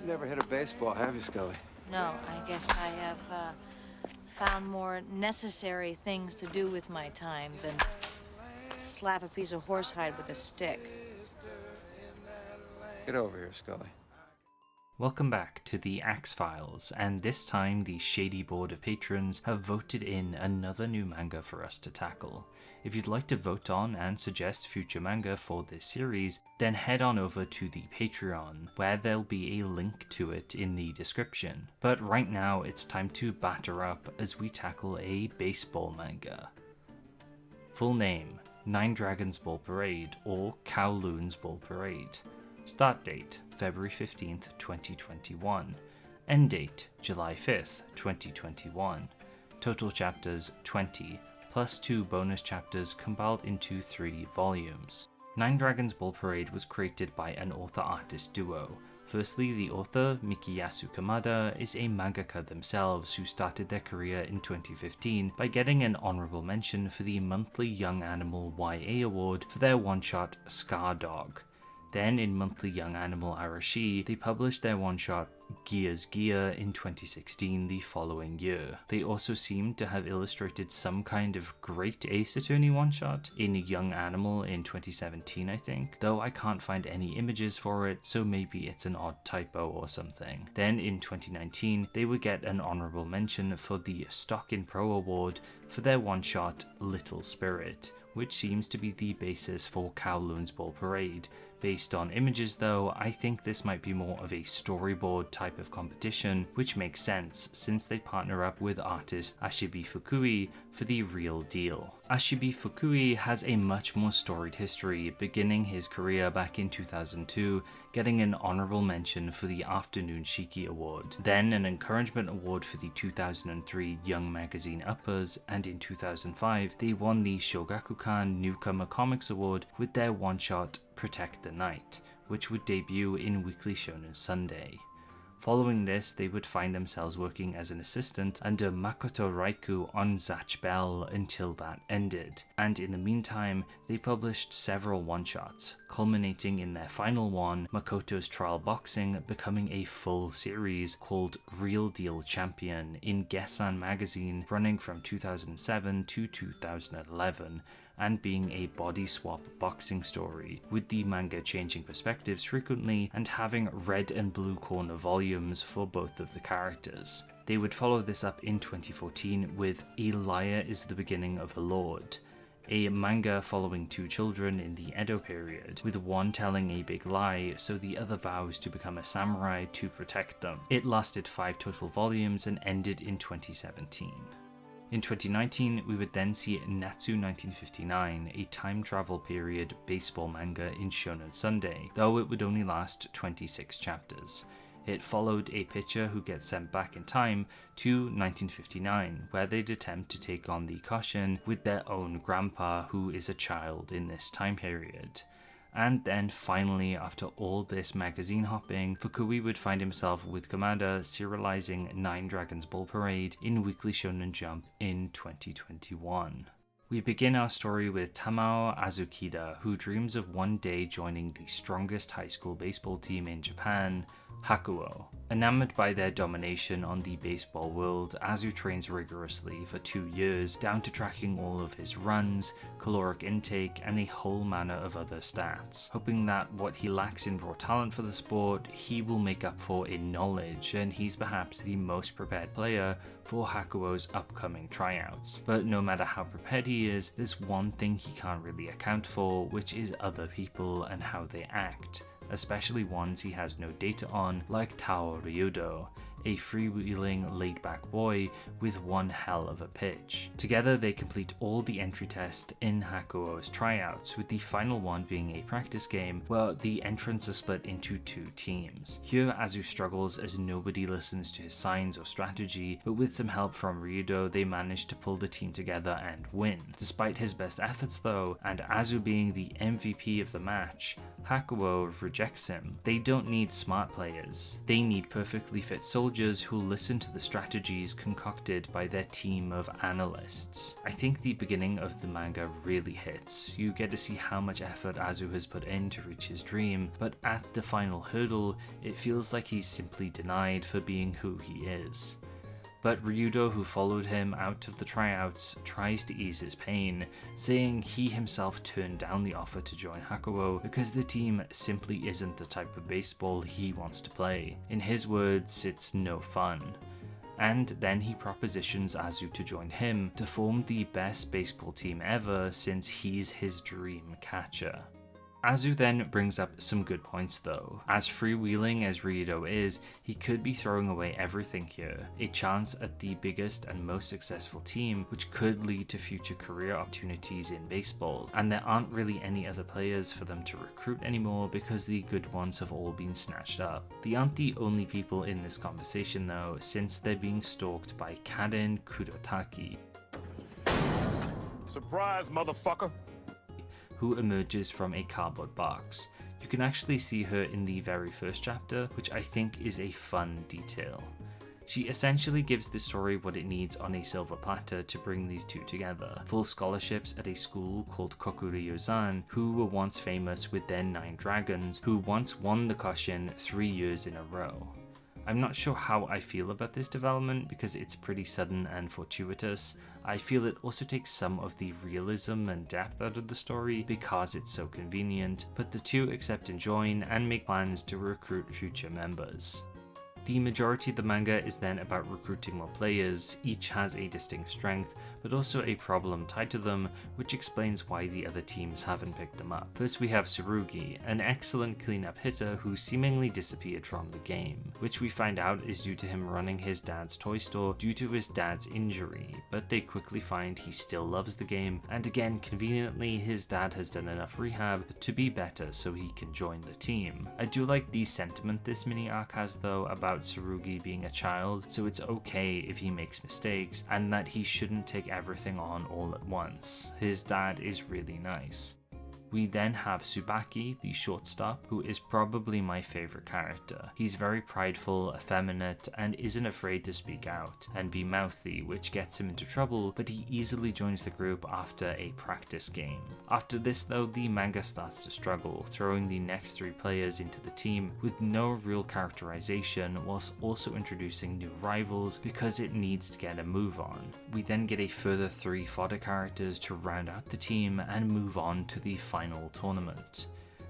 Never hit a baseball, have you, Scully? No, I guess I have found more necessary things to do with my time than slap a piece of horsehide with a stick. Get over here, Scully. Welcome back to the Axe Files, and this time the shady board of patrons have voted in another new manga for us to tackle. If you'd like to vote on and suggest future manga for this series, then head on over to the Patreon, where there'll be a link to it in the description. But right now it's time to batter up as we tackle a baseball manga. Full name: Nine Dragons Ball Parade, or Kowloon's Ball Parade. Start date: February 15th, 2021. End date: July 5th, 2021. Total chapters: 20, plus 2 bonus chapters compiled into 3 volumes. Nine Dragons Ball Parade was created by an author-artist duo. Firstly, the author, Mikiyasu Kamada, is a mangaka themselves who started their career in 2015 by getting an honorable mention for the monthly Young Animal YA award for their one-shot Scar Dog. Then in monthly Young Animal Arashi, they published their one-shot Gears Gear in 2016, the following year. They also seem to have illustrated some kind of Great Ace Attorney one-shot in Young Animal in 2017, I think, though I can't find any images for it, so maybe it's an odd typo or something. Then in 2019, they would get an honorable mention for the Stock in Pro Award for their one-shot Little Spirit, which seems to be the basis for Kowloon's Ball Parade. Based on images though, I think this might be more of a storyboard type of competition, which makes sense since they partner up with artist Ashibi Fukui for the real deal. Ashibi Fukui has a much more storied history, beginning his career back in 2002, getting an honorable mention for the Afternoon Shiki Award, then an encouragement award for the 2003 Young Magazine Uppers, and in 2005 they won the Shogakukan Newcomer Comics Award with their one-shot Protect the Night, which would debut in Weekly Shonen Sunday. Following this, they would find themselves working as an assistant under Makoto Raiku on Zatch Bell until that ended, and in the meantime, they published several one-shots, culminating in their final one, Makoto's Trial Boxing, becoming a full series called Real Deal Champion in Gessan magazine, running from 2007 to 2011, and being a body swap boxing story, with the manga changing perspectives frequently and having red and blue corner volumes for both of the characters. They would follow this up in 2014 with A Liar is the Beginning of a Lord, a manga following 2 children in the Edo period, with one telling a big lie so the other vows to become a samurai to protect them. It lasted 5 total volumes and ended in 2017. In 2019, we would then see Natsu 1959, a time travel period baseball manga in Shonen Sunday, though it would only last 26 chapters. It followed a pitcher who gets sent back in time to 1959, where they'd attempt to take on the Koshin with their own grandpa, who is a child in this time period. And then finally, after all this magazine hopping, Fukui would find himself with Kamada serializing Nine Dragons Ball Parade in Weekly Shonen Jump in 2021. We begin our story with Tamao Azukida, who dreams of one day joining the strongest high school baseball team in Japan, Hakuo. Enamored by their domination on the baseball world, Azu trains rigorously for 2 years, down to tracking all of his runs, caloric intake, and a whole manner of other stats, hoping that what he lacks in raw talent for the sport, he will make up for in knowledge, and he's perhaps the most prepared player for Hakuo's upcoming tryouts. But no matter how prepared he is, there's one thing he can't really account for, which is other people and how they act, especially ones he has no data on, like Tao Ryudo, a freewheeling, laid-back boy with one hell of a pitch. Together they complete all the entry tests in Hakuo's tryouts, with the final one being a practice game where the entrants are split into 2 teams. Here Azu struggles as nobody listens to his signs or strategy, but with some help from Ryudo they manage to pull the team together and win. Despite his best efforts though, and Azu being the MVP of the match, Hakuo rejects him. They don't need smart players, they need perfectly fit soldiers soldiers who listen to the strategies concocted by their team of analysts. I think the beginning of the manga really hits. You get to see how much effort Azu has put in to reach his dream, but at the final hurdle, it feels like he's simply denied for being who he is. But Ryudo, who followed him out of the tryouts, tries to ease his pain, saying he himself turned down the offer to join Hakuo because the team simply isn't the type of baseball he wants to play. In his words, it's no fun. And then he propositions Azu to join him to form the best baseball team ever since he's his dream catcher. Azu then brings up some good points though. As freewheeling as Ryudo is, he could be throwing away everything here, a chance at the biggest and most successful team which could lead to future career opportunities in baseball, and there aren't really any other players for them to recruit anymore because the good ones have all been snatched up. They aren't the only people in this conversation though, since they're being stalked by Karen Kurotaki. Surprise, motherfucker! Who emerges from a cardboard box. You can actually see her in the very first chapter, which I think is a fun detail. She essentially gives the story what it needs on a silver platter to bring these two together. Full scholarships at a school called Kokuryozan, who were once famous with their 9 dragons, who once won the Koshin 3 years in a row. I'm not sure how I feel about this development because it's pretty sudden and fortuitous. I feel it also takes some of the realism and depth out of the story because it's so convenient, but the two accept and join and make plans to recruit future members. The majority of the manga is then about recruiting more players. Each has a distinct strength, but also a problem tied to them, which explains why the other teams haven't picked them up. First we have Tsurugi, an excellent cleanup hitter who seemingly disappeared from the game, which we find out is due to him running his dad's toy store due to his dad's injury, but they quickly find he still loves the game, and again conveniently his dad has done enough rehab to be better so he can join the team. I do like the sentiment this mini arc has though about Tsurugi being a child, so it's okay if he makes mistakes and that he shouldn't take everything on all at once. His dad is really nice. We then have Tsubaki, the shortstop, who is probably my favourite character. He's very prideful, effeminate, and isn't afraid to speak out and be mouthy, which gets him into trouble, but he easily joins the group after a practice game. After this though, the manga starts to struggle, throwing the next 3 players into the team with no real characterization, whilst also introducing new rivals because it needs to get a move on. We then get a further 3 fodder characters to round out the team and move on to the final tournament.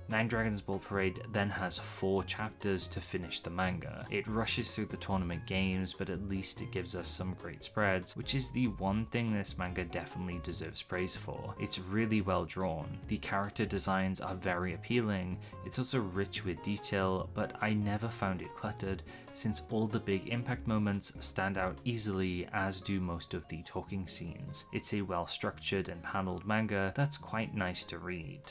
Nine Dragons Ball Parade then has 4 chapters to finish the manga. It rushes through the tournament games, but at least it gives us some great spreads, which is the one thing this manga definitely deserves praise for. It's really well drawn. The character designs are very appealing. It's also rich with detail, but I never found it cluttered, since all the big impact moments stand out easily, as do most of the talking scenes. It's a well structured and paneled manga that's quite nice to read.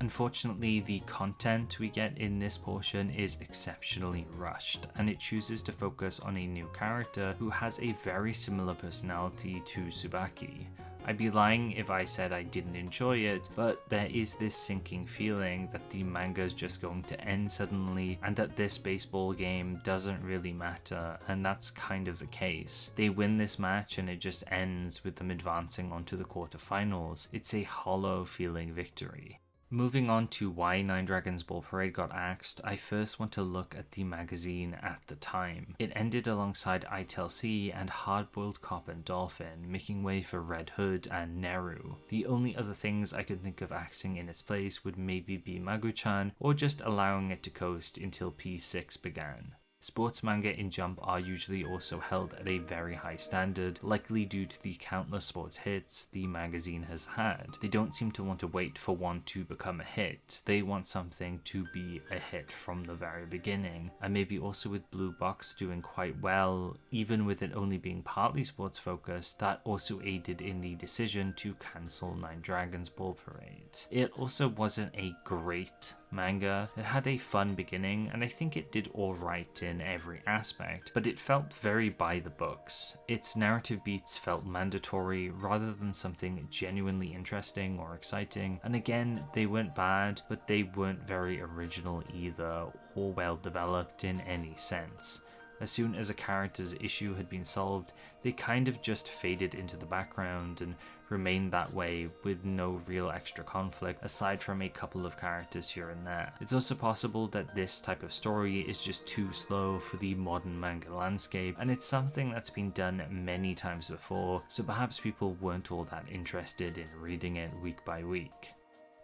Unfortunately, the content we get in this portion is exceptionally rushed, and it chooses to focus on a new character who has a very similar personality to Tsubaki. I'd be lying if I said I didn't enjoy it, but there is this sinking feeling that the manga is just going to end suddenly and that this baseball game doesn't really matter, and that's kind of the case. They win this match and it just ends with them advancing onto the quarterfinals. It's a hollow feeling victory. Moving on to why Nine Dragons Ball Parade got axed, I first want to look at the magazine at the time. It ended alongside ITLC and Hardboiled Cop and Dlophin, making way for Red Hood and Neru. The only other things I could think of axing in its place would maybe be Magu-Chan, or just allowing it to coast until P6 began. Sports manga in Jump are usually also held at a very high standard, likely due to the countless sports hits the magazine has had. They don't seem to want to wait for one to become a hit, they want something to be a hit from the very beginning. And maybe also with Blue Box doing quite well, even with it only being partly sports focused, that also aided in the decision to cancel Nine Dragons Ball Parade. It also wasn't a great manga. It had a fun beginning, and I think it did alright in every aspect, but it felt very by the books. Its narrative beats felt mandatory rather than something genuinely interesting or exciting, and again, they weren't bad, but they weren't very original either, or well developed in any sense. As soon as a character's issue had been solved, they kind of just faded into the background and remained that way with no real extra conflict aside from a couple of characters here and there. It's also possible that this type of story is just too slow for the modern manga landscape, and it's something that's been done many times before, so perhaps people weren't all that interested in reading it week by week.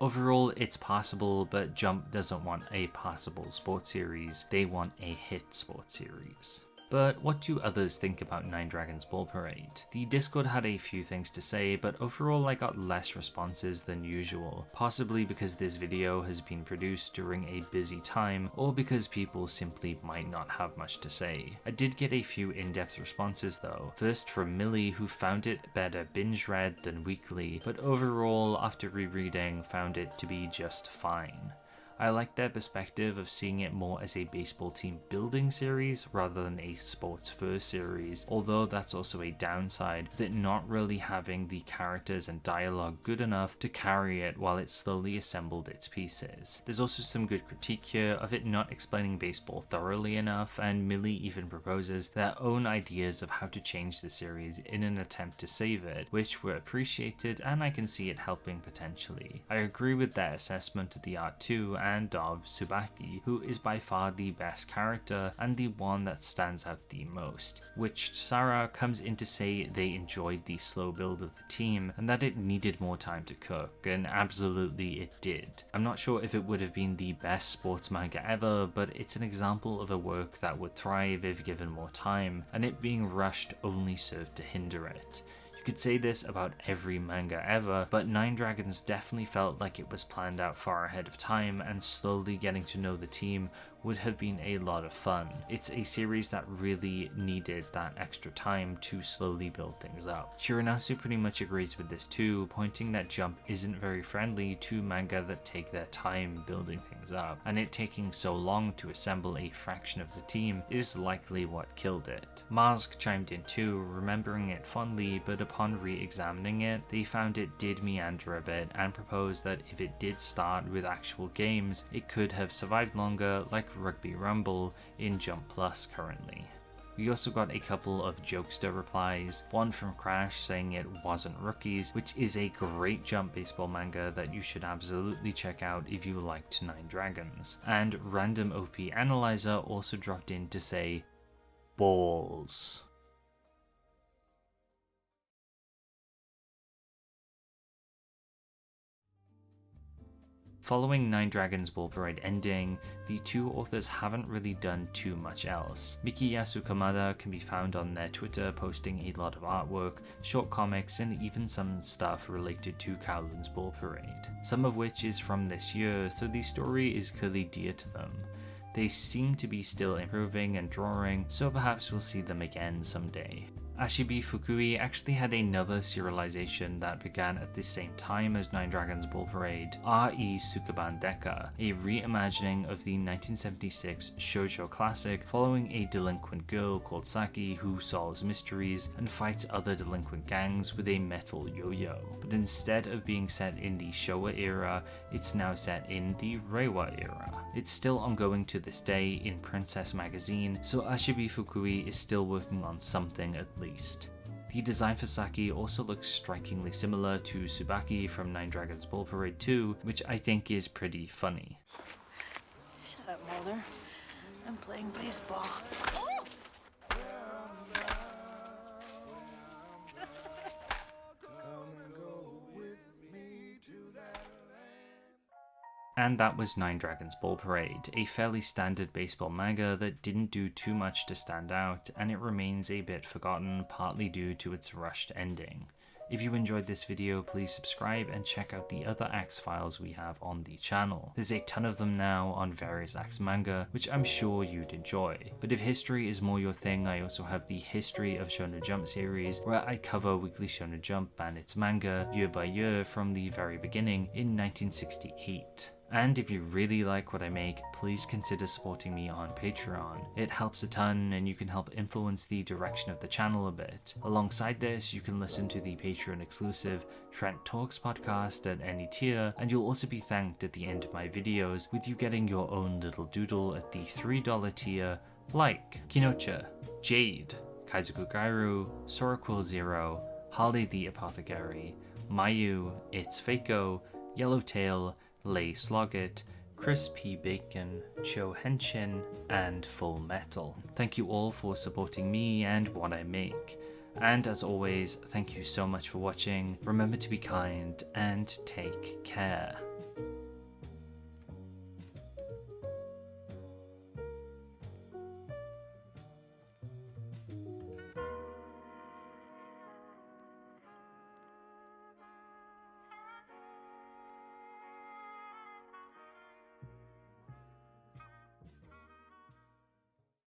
Overall, it's passable, but Jump doesn't want a passable sports series, they want a hit sports series. But what do others think about Nine Dragons Ball Parade? The Discord had a few things to say, but overall I got less responses than usual, possibly because this video has been produced during a busy time, or because people simply might not have much to say. I did get a few in-depth responses though, first from Millie, who found it better binge-read than weekly, but overall after rereading found it to be just fine. I like their perspective of seeing it more as a baseball team building series rather than a sports first series, although that's also a downside, with it not really having the characters and dialogue good enough to carry it while it slowly assembled its pieces. There's also some good critique here of it not explaining baseball thoroughly enough, and Millie even proposes their own ideas of how to change the series in an attempt to save it, which were appreciated and I can see it helping potentially. I agree with their assessment of the art too, and of Tsubaki, who is by far the best character and the one that stands out the most, which Sarah comes in to say they enjoyed the slow build of the team and that it needed more time to cook, and absolutely it did. I'm not sure if it would have been the best sports manga ever, but it's an example of a work that would thrive if given more time, and it being rushed only served to hinder it. You could say this about every manga ever, but Nine Dragons definitely felt like it was planned out far ahead of time, and slowly getting to know the team would have been a lot of fun. It's a series that really needed that extra time to slowly build things up. Hiranasu pretty much agrees with this too, pointing that Jump isn't very friendly to manga that take their time building things up, and it taking so long to assemble a fraction of the team is likely what killed it. Mask chimed in too, remembering it fondly, but upon re-examining it, they found it did meander a bit and proposed that if it did start with actual games, it could have survived longer like Rugby Rumble in Jump Plus currently. We also got a couple of jokester replies, one from Crash saying it wasn't Rookies, which is a great Jump baseball manga that you should absolutely check out if you liked Nine Dragons. And Random OP Analyzer also dropped in to say, balls. Following Nine Dragons Ball Parade ending, the two authors haven't really done too much else. Mikiyasu Kamada can be found on their Twitter posting a lot of artwork, short comics, and even some stuff related to Kowloon's Ball Parade, some of which is from this year, so the story is clearly dear to them. They seem to be still improving and drawing, so perhaps we'll see them again someday. Ashibi Fukui actually had another serialization that began at the same time as Nine Dragons Ball Parade, R.E. Sukeban Deka, a reimagining of the 1976 shoujo classic following a delinquent girl called Saki who solves mysteries and fights other delinquent gangs with a metal yo-yo. But instead of being set in the Showa era, it's now set in the Reiwa era. It's still ongoing to this day in Princess Magazine, so Ashibi Fukui is still working on something at least. The design for Saki also looks strikingly similar to Tsubaki from Nine Dragons Ball Parade 2, which I think is pretty funny. Shut up, Mulder. I'm playing baseball. And that was Nine Dragons Ball Parade, a fairly standard baseball manga that didn't do too much to stand out, and it remains a bit forgotten, partly due to its rushed ending. If you enjoyed this video, please subscribe and check out the other Axe files we have on the channel. There's a ton of them now on various Axe manga, which I'm sure you'd enjoy. But if history is more your thing, I also have the History of Shonen Jump series, where I cover Weekly Shonen Jump and its manga year by year from the very beginning in 1968. And if you really like what I make, please consider supporting me on Patreon. It helps a ton and you can help influence the direction of the channel a bit. Alongside this, you can listen to the Patreon exclusive Trent Talks podcast at any tier, and you'll also be thanked at the end of my videos with you getting your own little doodle at the $3 tier, like Kinocha, Jade, Kaizoku Gairu, Soraquil Zero, Holly the Apothecary, Mayu, It's Fako, Yellowtail, Lay Sloggett, Chris P. Bacon, Cho Henshin, and Full Metal. Thank you all for supporting me and what I make. And as always, thank you so much for watching. Remember to be kind and take care.